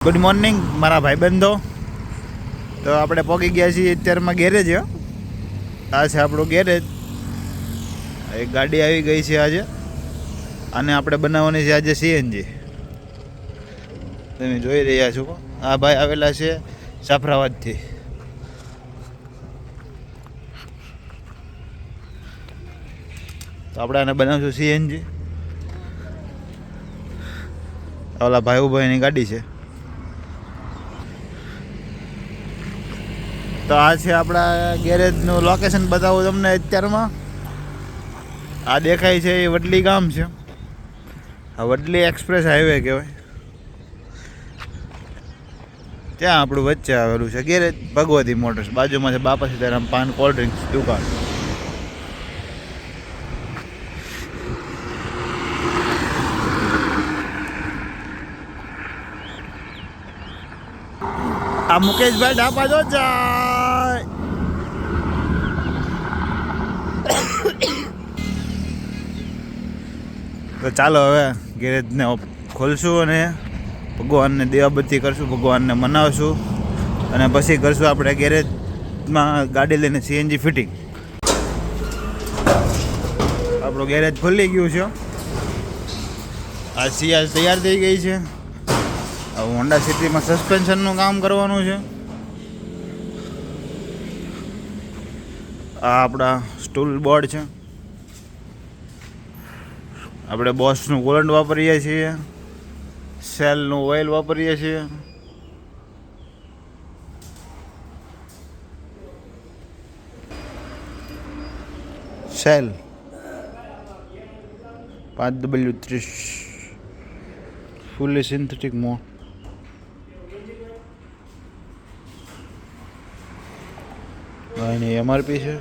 Good morning મારા ભાઈબંધો. તો આપણે પહોંચી ગયા છીએ અત્યારમાં ગેરેજ. આ છે આપણું ગેરેજ. એક ગાડી આવી ગઈ છે આજે, અને આપણે બનાવવાની છે આજે સીએનજી. તમે જોઈ રહ્યા છો, આ ભાઈ આવેલા છે જાફરાબાદથી. તો આપણે આને બનાવશું સીએનજી. ઓલા ભાઈની ગાડી છે. તો આ છે આપણા ગેરેજનું લોકેશન બતાવું તમને અત્યારમાં. આ દેખાય છે એ વડલી ગામ છે. આ વડલી એક્સપ્રેસ હાઈવે કહેવાય. ત્યાં આપણું વચ્ચે આવેલું છે ગેરેજ ભગવતી મોટર્સ. બાજુમાં છે બાપા સીતારામ પાન કોલ્ડ ડ્રિંક્સ દુકાન. આ મુકેશભાઈ ઢાપા જો જાય. તો ચાલો હવે ગેરેજને ખોલશું અને ભગવાનને દીવાબત્તી કરશું, ભગવાનને મનાવશું, અને પછી કરશું આપણે ગેરેજમાં ગાડી લઈને સીએનજી ફિટિંગ. આપણું ગેરેજ ખુલી ગયું છે. આ સિયાજ તૈયાર થઈ ગઈ છે. હોન્ડા સિટીમાં સસ્પેન્શનનું કામ કરવાનું છે. આ આપણા સ્ટૂલ બોર્ડ છે. આપણે બોસનું કોલંટ વાપરીએ છીએ, સેલનું ઓઇલ વાપરીએ છીએ. સેલ 5W30 ફૂલી સિન્થેટિક મોડ. એની MRP છે